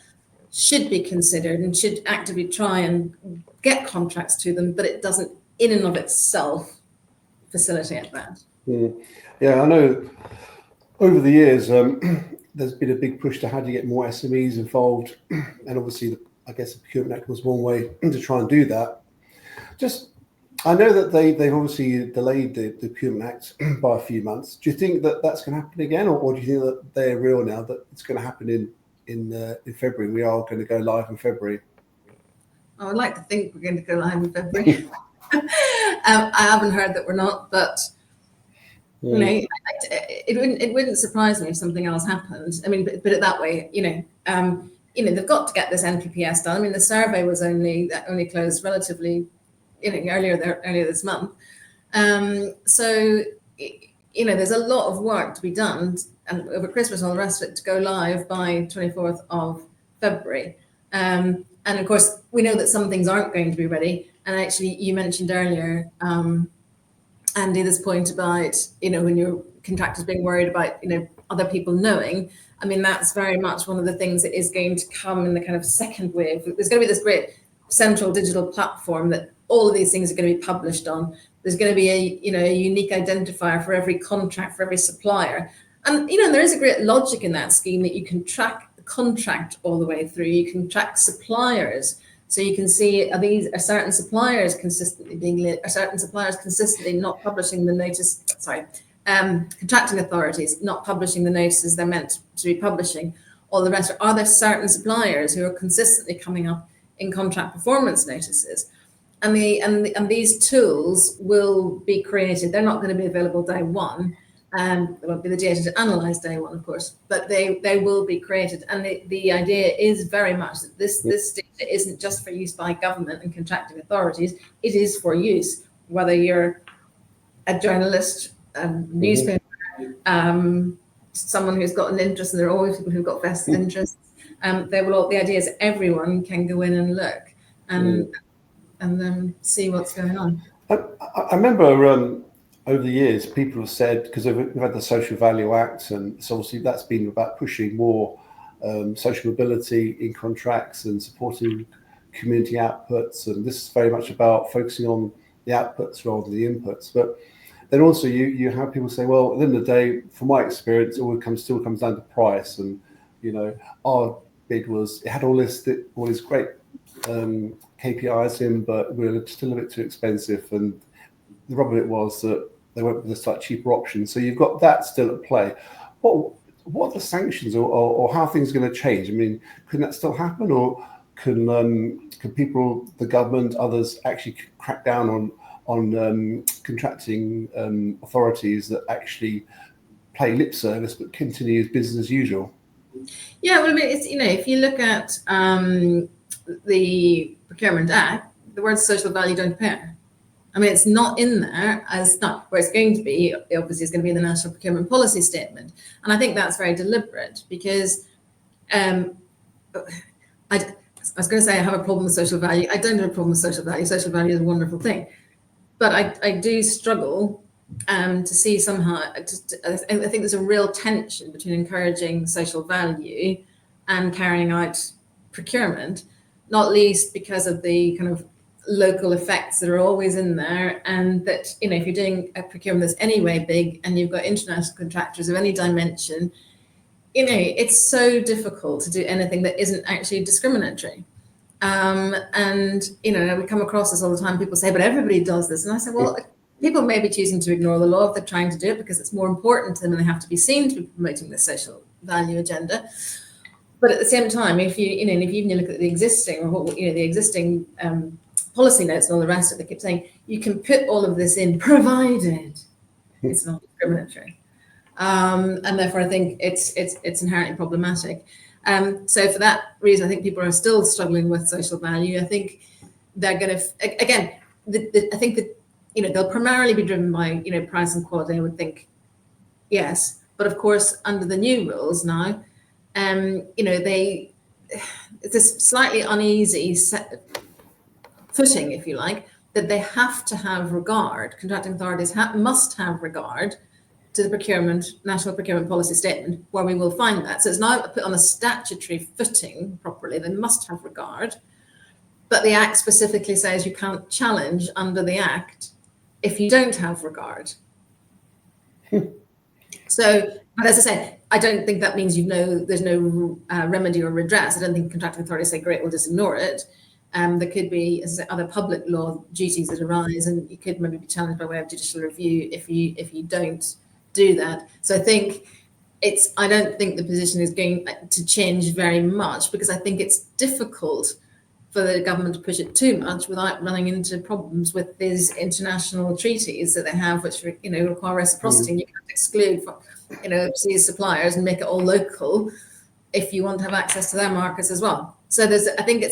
should be considered and should actively try and get contracts to them, but it doesn't in and of itself facilitate that. Yeah, I know over the years there's been a big push to how do you get more SMEs involved, and obviously I guess the Procurement Act was one way to try and do that. I know that they've obviously delayed the Procurement Act by a few months. Do you think that that's going to happen again, or do you think that they're real now, that it's going to happen in February? We are going to go live in February. I would like to think we're going to go live in February. I haven't heard that we're not, but it wouldn't surprise me if something else happened. I mean, put it that way. They've got to get this NPPS done. I mean, the survey was only closed relatively, earlier this month. So there's a lot of work to be done, and over Christmas and all the rest of it, to go live by 24th of February. And of course, we know that some things aren't going to be ready. And actually, you mentioned earlier, Andy, this point about, when your contractors being worried about, other people knowing. I mean, that's very much one of the things that is going to come in the kind of second wave. There's going to be this great central digital platform that all of these things are going to be published on. There's going to be a unique identifier for every contract, for every supplier. And, there is a great logic in that scheme that you can track the contract all the way through. You can track suppliers. So you can see, are certain suppliers consistently being lit, are certain suppliers consistently not publishing the notice, contracting authorities not publishing the notices they're meant to be publishing, all the rest. Are there certain suppliers who are consistently coming up in contract performance notices? And these tools will be created. They're not going to be available day one. There won't be the data to analyze day one, of course, but they will be created. And the idea is very much that this data isn't just for use by government and contracting authorities. It is for use, whether you're a journalist, a newspaper, someone who's got an interest, and there are always people who've got vested interests. The idea is everyone can go in and look and see what's going on. I remember over the years, people have said, because we've had the Social Value Act, and so obviously that's been about pushing more social mobility in contracts and supporting community outputs. And this is very much about focusing on the outputs rather than the inputs. But then also you have people say, well, at the end of the day, from my experience, it still comes down to price. And, our bid it had all this great KPIs in, but we were still a bit too expensive. And the rub of it was that they went with a slightly cheaper option. So you've got that still at play. What are the sanctions, or how are things going to change? I mean, can that still happen, or can people, the government, others actually crack down on contracting authorities that actually play lip service but continue business as usual? Yeah, well, I mean, it's if you look at the Procurement Act, the words social value don't appear. I mean, it's not in there as not where it's going to be. Obviously, it's going to be in the National Procurement Policy Statement, and I think that's very deliberate because I was going to say I have a problem with social value. I don't have a problem with social value. Social value is a wonderful thing, but I do struggle to see somehow. I think there's a real tension between encouraging social value and carrying out procurement, not least because of the kind of local effects that are always in there, and that if you're doing a procurement that's anyway big and you've got international contractors of any dimension, it's so difficult to do anything that isn't actually discriminatory. And we come across this all the time. People say, but everybody does this, and I say, well, people may be choosing to ignore the law if they're trying to do it because it's more important to them and they have to be seen to be promoting the social value agenda. But at the same time, if you look at the existing, or the existing policy notes and all the rest of it, they keep saying you can put all of this in, provided it's not discriminatory, and therefore I think it's inherently problematic. So for that reason, I think people are still struggling with social value. I think they're going to again. I think that they'll primarily be driven by price and quality. I would think, yes, but of course under the new rules now, this slightly uneasy footing, if you like, that they have to have regard, contracting authorities must have regard to the National Procurement Policy Statement, where we will find that. So it's now put on a statutory footing properly, they must have regard, but the Act specifically says you can't challenge under the Act if you don't have regard. So, but as I say, I don't think that means there's no remedy or redress. I don't think contracting authorities say, great, we'll just ignore it. There could be, as I say, other public law duties that arise, and you could maybe be challenged by way of judicial review if you don't do that. So I think I don't think the position is going to change very much, because I think it's difficult for the government to push it too much without running into problems with these international treaties that they have, which require reciprocity, and you can't exclude overseas suppliers and make it all local if you want to have access to their markets as well. So I think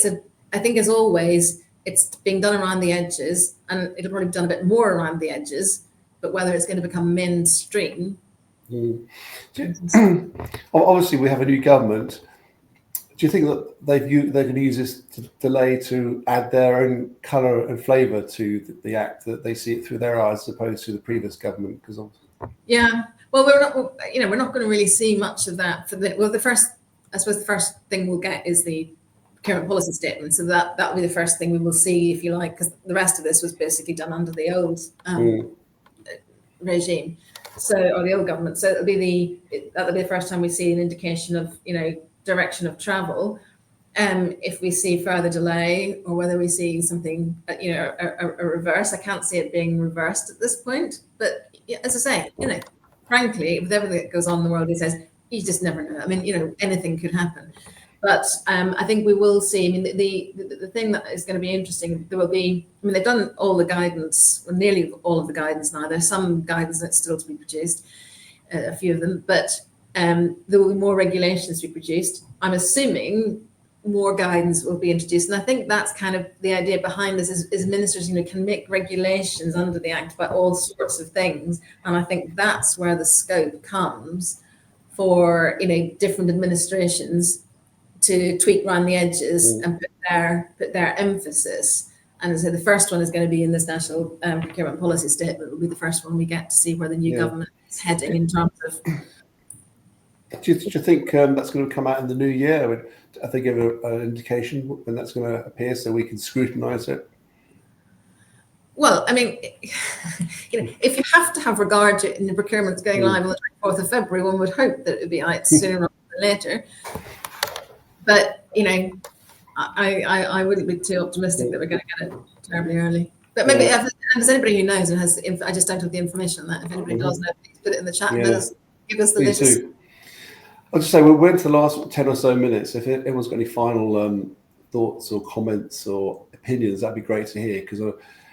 as always, it's being done around the edges, and it'll probably be done a bit more around the edges, but whether it's going to become mainstream. Obviously, we have a new government. Do you think that they're going to use this delay to add their own colour and flavour to the Act, that they see it through their eyes as opposed to the previous government? Yeah, well, we're not going to really see much of that the first thing we'll get is the Procurement Policy Statement. So that'll be the first thing we will see, if you like, because the rest of this was basically done under the old regime, or the old government. So that'll be the first time we see an indication of direction of travel. If we see further delay, or whether we see something, a reverse, I can't see it being reversed at this point. But as I say, frankly, with everything that goes on in the world these days, you just never know. I mean, anything could happen. But I think we will see. I mean, the thing that is going to be interesting, there will be. I mean, they've done all the guidance, or nearly all of the guidance now. There's some guidance that's still to be produced, a few of them, but there will be more regulations to be produced. I'm assuming more guidance will be introduced, and I think that's kind of the idea behind this. Is ministers, can make regulations under the Act about all sorts of things, and I think that's where the scope comes for different administrations to tweak around the edges and put their emphasis. And as I say, the first one is going to be in this National Procurement Policy Statement. It will be the first one we get to see where the new government is heading in terms of. Do you think that's going to come out in the new year? I think give an indication when that's going to appear, so we can scrutinise it. Well, I mean, if you have to have regard to it in the procurement going live on the 24th of February, one would hope that it would be out sooner rather than later. But I wouldn't be too optimistic that we're going to get it terribly early. But maybe if there's anybody who knows and has, I just don't have the information on that. If anybody does know, please put it in the chat. Give us the latest. I'll just say we went to the last 10 or so minutes. If anyone's got any final thoughts or comments or opinions, that'd be great to hear, because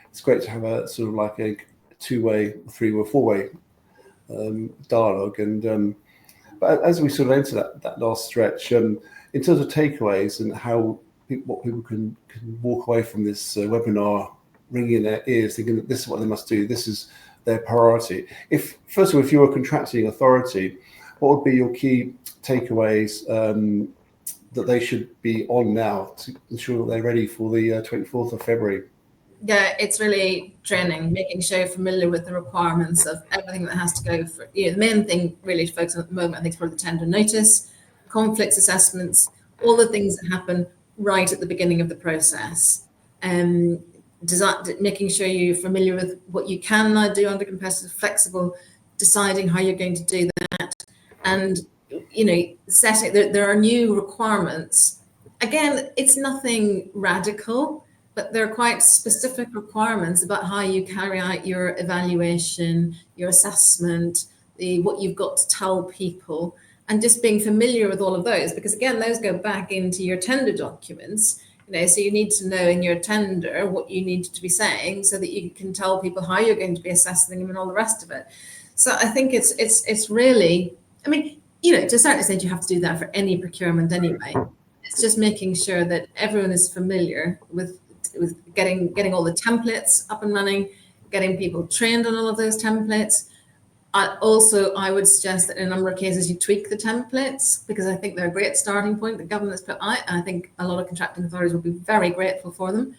it's great to have a sort of like a two-way, three-way, four-way dialogue. And but as we sort of enter that last stretch, in terms of takeaways and what people can walk away from this webinar, ringing in their ears, thinking that this is what they must do, this is their priority. First of all, if you're a contracting authority, what would be your key takeaways that they should be on now to ensure that they're ready for the 24th of February? Yeah, it's really training, making sure you're familiar with the requirements of everything that has to go for. The main thing really to focus on at the moment, I think, is probably the tender notice, conflicts assessments, all the things that happen right at the beginning of the process. Making sure you're familiar with what you can now do under competitive, flexible, deciding how you're going to do that, and setting. There are new requirements. Again, it's nothing radical, but there are quite specific requirements about how you carry out your evaluation, your assessment, what you've got to tell people, and just being familiar with all of those, because again, those go back into your tender documents. So you need to know in your tender what you need to be saying so that you can tell people how you're going to be assessing them and all the rest of it. So I think it's really, I mean, to a certain extent, you have to do that for any procurement anyway. It's just making sure that everyone is familiar with getting all the templates up and running, getting people trained on all of those templates, I would suggest that in a number of cases you tweak the templates, because I think they're a great starting point that government's put out, and I think a lot of contracting authorities will be very grateful for them.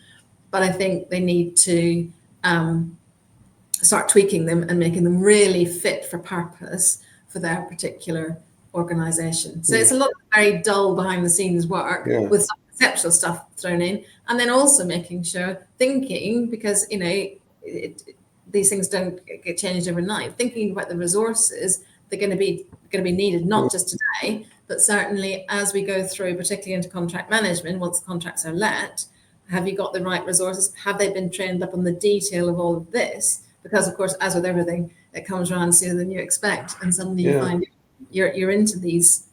But I think they need to start tweaking them and making them really fit for purpose for their particular organisation. So it's a lot of very dull behind the scenes work with some conceptual stuff thrown in, and then also making sure, thinking, because these things don't get changed overnight, thinking about the resources they're going to be needed, not just today, but certainly as we go through, particularly into contract management, once the contracts are let. Have you got the right resources? Have they been trained up on the detail of all of this? Because, of course, as with everything, it comes around sooner than you expect, and suddenly you find you're into these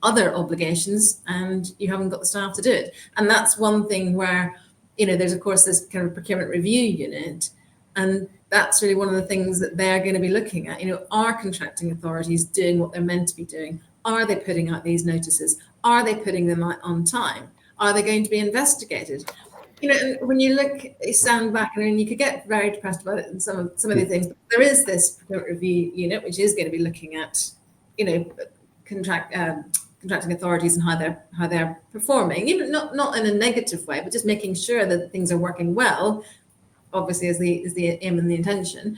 other obligations and you haven't got the staff to do it. And that's one thing where, there's, of course, this kind of procurement review unit, and that's really one of the things that they're going to be looking at. Are contracting authorities doing what they're meant to be doing? Are they putting out these notices? Are they putting them out on time? Are they going to be investigated? And when you stand back, and you could get very depressed about it in some of these things, but there is this procurement review unit which is going to be looking at, contracting authorities and how they're performing, even not in a negative way, but just making sure that things are working well. Obviously, is the aim and the intention.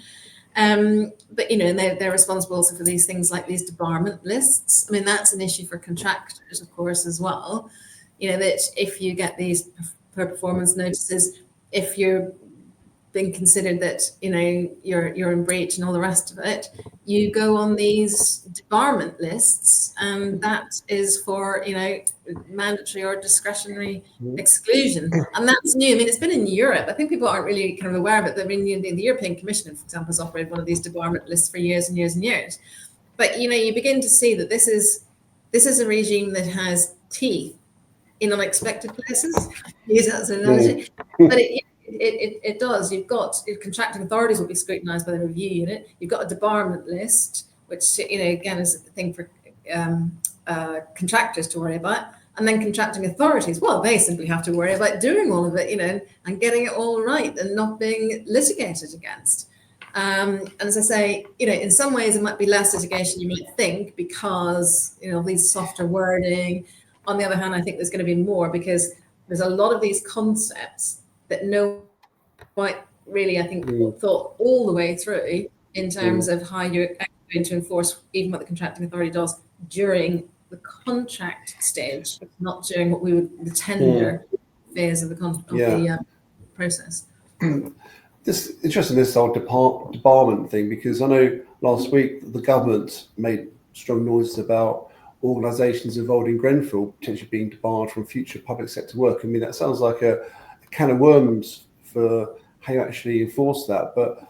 But and they're responsible also for these things like these debarment lists. I mean, that's an issue for contractors, of course, as well. That if you get these performance notices, if you're being considered that you're in breach and all the rest of it, you go on these debarment lists, and that is for mandatory or discretionary exclusion. And that's new. I mean, it's been in Europe. I think people aren't really kind of aware of it. I mean, the European Commission, for example, has operated one of these debarment lists for years and years and years. But you begin to see that this is a regime that has teeth in unexpected places. Use that as an analogy, but it does. You've got contracting authorities will be scrutinised by the review unit. You've got a debarment list, which again is a thing for contractors to worry about, and then contracting authorities. Well, they simply have to worry about doing all of it, and getting it all right and not being litigated against. And as I say, in some ways it might be less litigation you might think, because these softer wording. On the other hand, I think there's going to be more, because there's a lot of these concepts that no one really, I think, thought all the way through in terms of how you're going to enforce even what the contracting authority does during the contract stage, not during what we would the tender phase of the process. This interesting, this whole debarment thing, because I know last week the government made strong noises about organisations involved in Grenfell potentially being debarred from future public sector work. I mean, that sounds like a can of worms for how you actually enforce that. But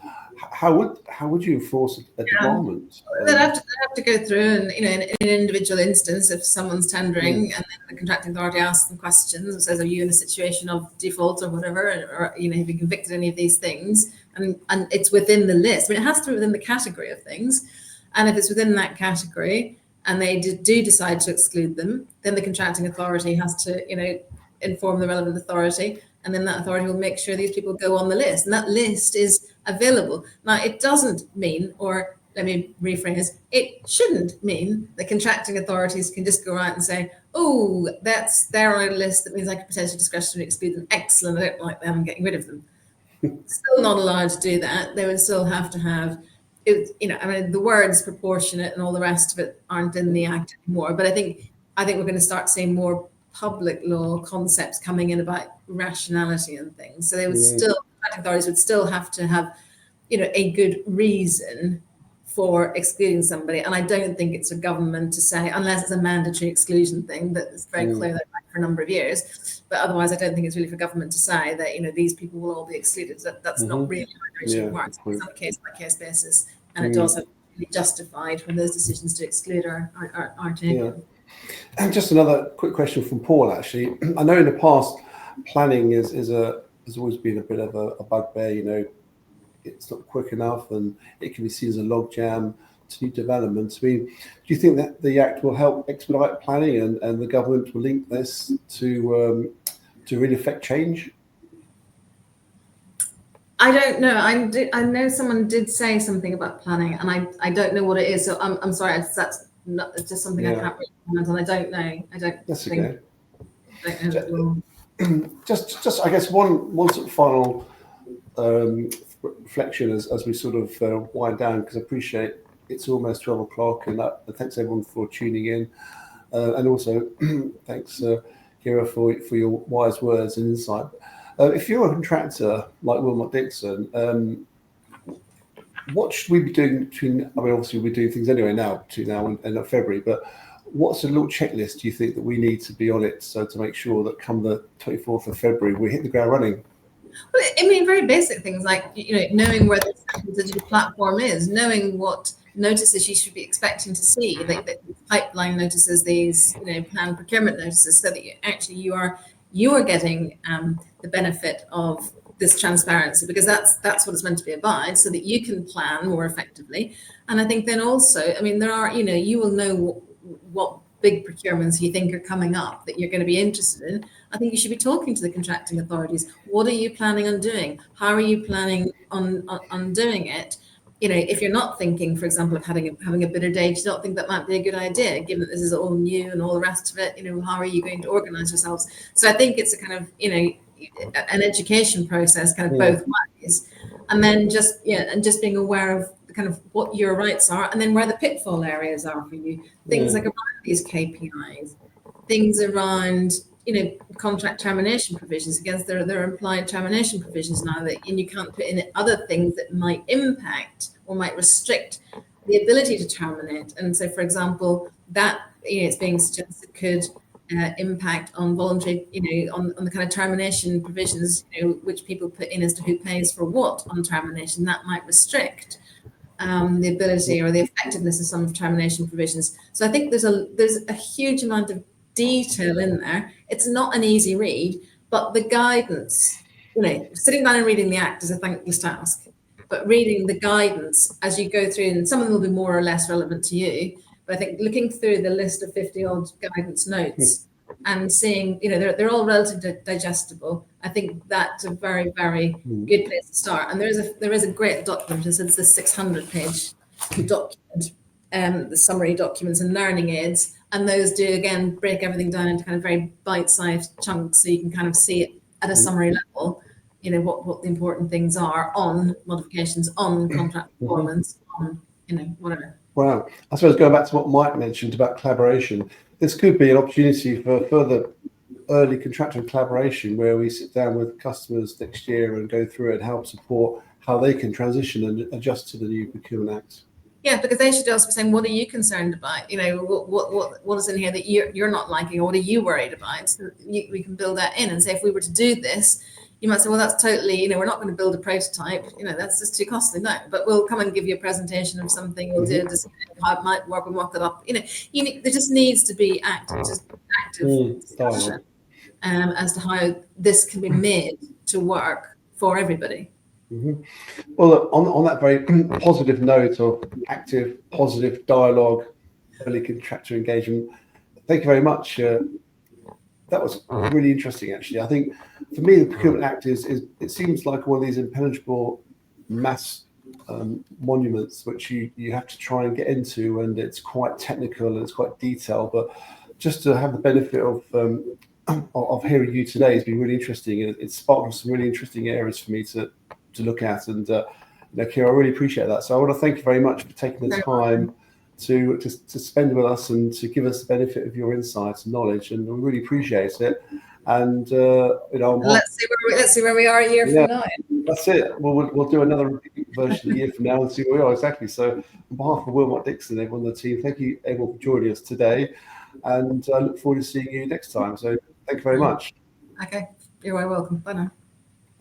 how would you enforce a debarment? They'd have to go through, and in an individual instance, if someone's tendering and then the contracting authority asks them questions and says, "Are you in a situation of default or whatever, or have you convicted any of these things?" and it's within the list. I mean, it has to be within the category of things, and if it's within that category, and they do decide to exclude them, then the contracting authority has to, inform the relevant authority, and then that authority will make sure these people go on the list, and that list is available. Now, it doesn't mean, or let me rephrase, it shouldn't mean that contracting authorities can just go out and say, "Oh, they're on a list, that means I could potentially discretionarily exclude them. Excellent, I don't like them, I'm getting rid of them." Still not allowed to do that. They would still have to have the words proportionate and all the rest of it aren't in the Act anymore. But I think we're going to start seeing more public law concepts coming in about rationality and things. So they would authorities would still have to have, a good reason for excluding somebody. And I don't think it's a government to say, unless it's a mandatory exclusion thing that is very clear that for a number of years. But otherwise, I don't think it's really for government to say that, these people will all be excluded. That's not really how it works. It's on a case-by-case basis, and it does have to be justified when those decisions to exclude are taken. Yeah. And just another quick question from Paul, actually. I know in the past, planning has always been a bit of a bugbear. It's not quick enough, and it can be seen as a logjam to new developments. I mean, do you think that the Act will help expedite planning, and the government will link this to really affect change? I don't know. I know someone did say something about planning, and I don't know what it is. So I'm sorry. That's not, it's just something I can't really comment on. I don't know. I don't. That's think, okay. I don't know. Just I guess one sort of final reflection as we sort of wind down, because I appreciate it's almost 12 o'clock, and thanks everyone for tuning in, and also thanks Ciara for your wise words and insight. If you're a contractor like Wilmot Dixon, what should we be doing between? I mean, obviously we're doing things anyway now between now and February, but what's a little checklist do you think that we need to be on it, so to make sure that come the 24th of February we hit the ground running? Well, I mean, very basic things like, knowing where the digital platform is, knowing what notices you should be expecting to see, like the pipeline notices, these, planned procurement notices, so that you are getting the benefit of this transparency, because that's what it's meant to be about, so that you can plan more effectively. And I think then also, I mean, there are, you will know what big procurements you think are coming up that you're going to be interested in. I think you should be talking to the contracting authorities. What are you planning on doing? How are you planning on doing it? If you're not thinking, for example, of having a bidder day, do you not think that might be a good idea, given that this is all new and all the rest of it? How are you going to organize yourselves? So I think it's a kind of, an education process, kind of both ways. And then just being aware of kind of what your rights are, and then where the pitfall areas are for you. Things like around these KPIs, things around, contract termination provisions, against their implied termination provisions now, and you can't put in other things that might impact or might restrict the ability to terminate. And so, for example, that, it's being suggested could impact on voluntary, on the kind of termination provisions, which people put in as to who pays for what on termination. That might restrict the ability or the effectiveness of some of termination provisions. So I think there's a huge amount of detail in there. It's not an easy read, but the guidance, sitting down and reading the Act is a thankless task. But reading the guidance as you go through, and some of them will be more or less relevant to you, but I think looking through the list of 50 odd guidance notes and seeing, they're all relatively digestible. I think that's a very, very good place to start. And there is a great document. It's the 600-page document, the summary documents and learning aids. And those do, again, break everything down into kind of very bite-sized chunks, so you can kind of see it at a summary level, what the important things are on modifications, on contract performance, on, whatever. Wow. I suppose going back to what Mike mentioned about collaboration, this could be an opportunity for further early contractual collaboration, where we sit down with customers next year and go through it and help support how they can transition and adjust to the new Procurement Act. Yeah, because they should also be saying, what are you concerned about? What is in here that you're not liking, or what are you worried about? So we can build that in and say, if we were to do this, you might say, well, that's totally, we're not going to build a prototype, that's just too costly. No, but we'll come and give you a presentation of something. We'll do how it might work and mock it up. There just needs to be active discussion as to how this can be made to work for everybody. Well, look, on that very positive note of active, positive dialogue, early contractor engagement, thank you very much. That was really interesting, actually. I think for me, the Procurement Act it seems like one of these impenetrable mass monuments which you have to try and get into, and it's quite technical and it's quite detailed. But just to have the benefit of hearing you today has been really interesting, and it's sparked some really interesting areas for me to look at. And Ciara, I really appreciate that. So I want to thank you very much for taking the time to spend with us and to give us the benefit of your insights and knowledge, and we really appreciate it. And let's see where we are a year from now. That's it. We'll do another version a year from now and see where we are exactly. So on behalf of Wilmot Dixon and everyone on the team, thank you everyone for joining us today, and I look forward to seeing you next time. So thank you very much. Okay, you're very welcome. Bye now.